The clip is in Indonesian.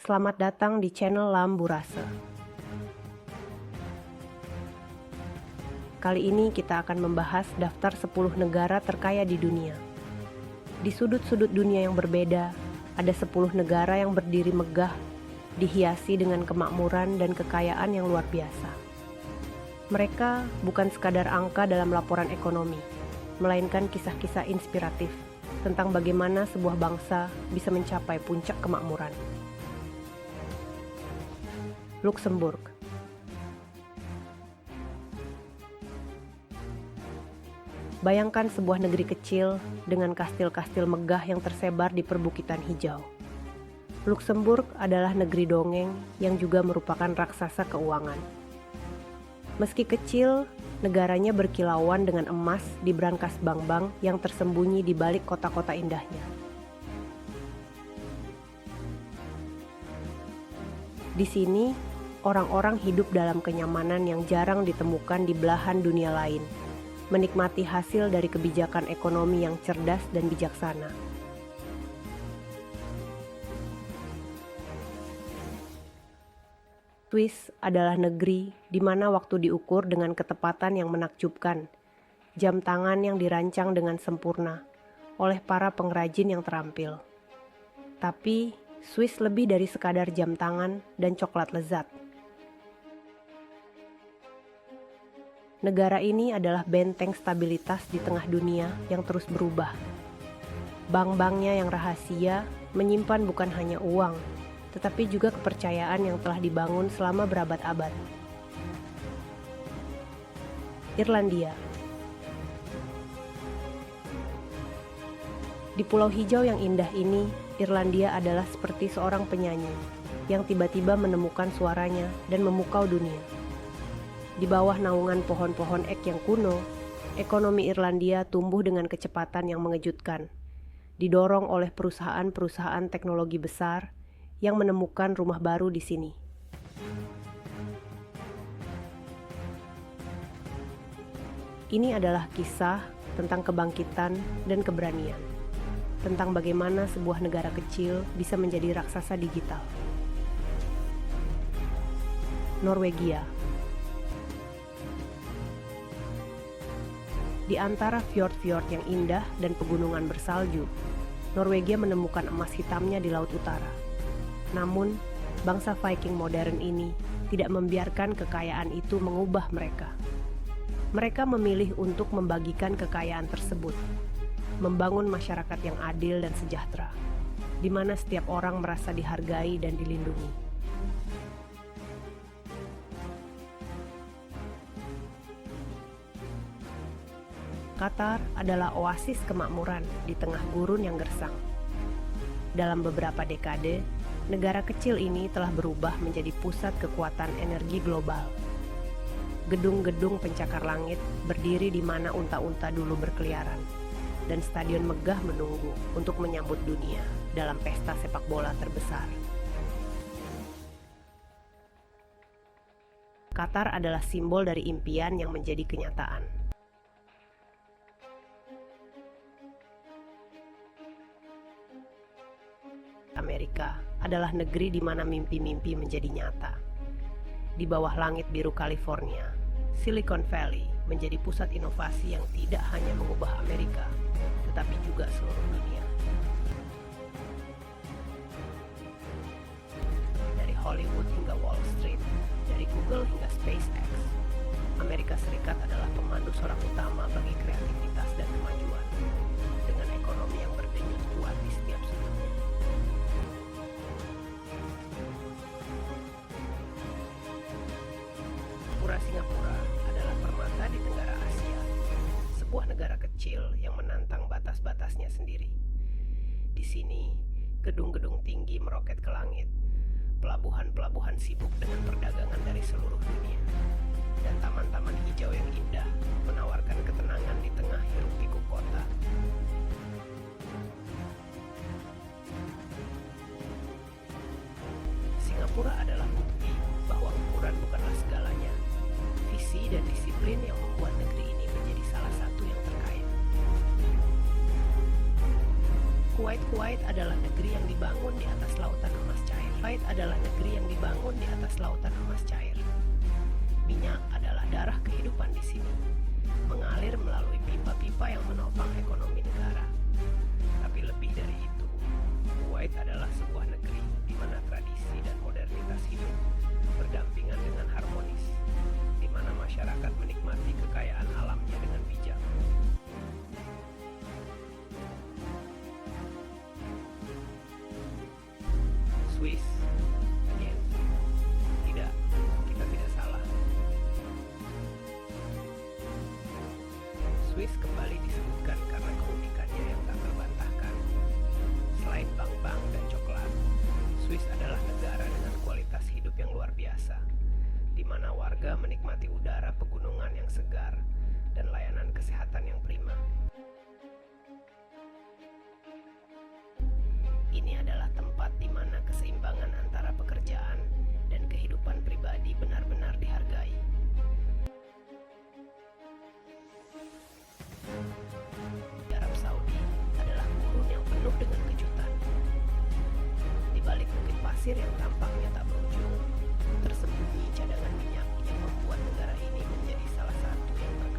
Selamat datang di channel Lamburase. Kali ini kita akan membahas daftar 10 negara terkaya di dunia. Di sudut-sudut dunia yang berbeda, ada 10 negara yang berdiri megah, dihiasi dengan kemakmuran dan kekayaan yang luar biasa. Mereka bukan sekadar angka dalam laporan ekonomi, melainkan kisah-kisah inspiratif tentang bagaimana sebuah bangsa bisa mencapai puncak kemakmuran. Luxembourg. Bayangkan sebuah negeri kecil dengan kastil-kastil megah yang tersebar di perbukitan hijau. Luxembourg adalah negeri dongeng yang juga merupakan raksasa keuangan. Meski kecil, negaranya berkilauan dengan emas di brankas bank-bank yang tersembunyi di balik kota-kota indahnya. Di sini, orang-orang hidup dalam kenyamanan yang jarang ditemukan di belahan dunia lain, menikmati hasil dari kebijakan ekonomi yang cerdas dan bijaksana. Swiss adalah negeri di mana waktu diukur dengan ketepatan yang menakjubkan, jam tangan yang dirancang dengan sempurna oleh para pengrajin yang terampil. Tapi, Swiss lebih dari sekadar jam tangan dan coklat lezat. Negara ini adalah benteng stabilitas di tengah dunia yang terus berubah. Bank-banknya yang rahasia menyimpan bukan hanya uang, tetapi juga kepercayaan yang telah dibangun selama berabad-abad. Irlandia. Di pulau hijau yang indah ini, Irlandia adalah seperti seorang penyanyi yang tiba-tiba menemukan suaranya dan memukau dunia. Di bawah naungan pohon-pohon ek yang kuno, ekonomi Irlandia tumbuh dengan kecepatan yang mengejutkan, didorong oleh perusahaan-perusahaan teknologi besar yang menemukan rumah baru di sini. Ini adalah kisah tentang kebangkitan dan keberanian, tentang bagaimana sebuah negara kecil bisa menjadi raksasa digital. Norwegia. Di antara fjord-fjord yang indah dan pegunungan bersalju, Norwegia menemukan emas hitamnya di Laut Utara. Namun, bangsa Viking modern ini tidak membiarkan kekayaan itu mengubah mereka. Mereka memilih untuk membagikan kekayaan tersebut, membangun masyarakat yang adil dan sejahtera, di mana setiap orang merasa dihargai dan dilindungi. Qatar adalah oasis kemakmuran di tengah gurun yang gersang. Dalam beberapa dekade, negara kecil ini telah berubah menjadi pusat kekuatan energi global. Gedung-gedung pencakar langit berdiri di mana unta-unta dulu berkeliaran, dan stadion megah menunggu untuk menyambut dunia dalam pesta sepak bola terbesar. Qatar adalah simbol dari impian yang menjadi kenyataan. Amerika adalah negeri di mana mimpi-mimpi menjadi nyata. Di bawah langit biru California, Silicon Valley menjadi pusat inovasi yang tidak hanya mengubah Amerika, tetapi juga seluruh dunia. Dari Hollywood hingga Wall Street, dari Google hingga SpaceX, Amerika Serikat adalah pemandu sorak utama bagi kreativitas dan kemajuan, dengan ekonomi yang berdenyut kuat di setiap sudut. Singapura adalah permata di Tenggara Asia, sebuah negara kecil yang menantang batas-batasnya sendiri. Di sini, gedung-gedung tinggi meroket ke langit, pelabuhan-pelabuhan sibuk dengan perdagangan dari seluruh dunia, dan taman-taman hijau yang indah menawarkan ketenangan di tengah hiruk-pikuk kota. Singapura adalah bukti bahwa ukuran bukanlah segalanya. Visi dan disiplin yang membuat negeri ini menjadi salah satu yang terkaya. Kuwait adalah negeri yang dibangun di atas lautan emas cair. Kuwait adalah negeri yang dibangun di atas lautan emas cair. Minyak adalah darah kehidupan di sini, mengalir melalui pipa-pipa yang menopang ekonomi negara. Tapi lebih dari itu, Kuwait adalah sebuah negeri di mana tradisi dan modernitas hidup berdampingan dengan harmonis, di mana masyarakat menikmati kekayaan alamnya dengan bijak. Swiss, again. Tidak, kita tidak salah. Swiss kembali disebutkan karena keunikannya yang tak terbantahkan. Selain bank-bank dan coklat, Swiss adalah negara dengan kualitas hidup yang luar biasa, di mana warga menikmati udara pegunungan yang segar dan layanan kesehatan yang prima. Ini adalah tempat di mana keseimbangan antara pekerjaan dan kehidupan pribadi benar-benar dihargai. Arab Saudi adalah gurun yang penuh dengan kejutan. Di balik bukit pasir yang tampaknya tak berujung, tersembunyi cadangan minyak yang membuat negara ini menjadi salah satu yang terkenal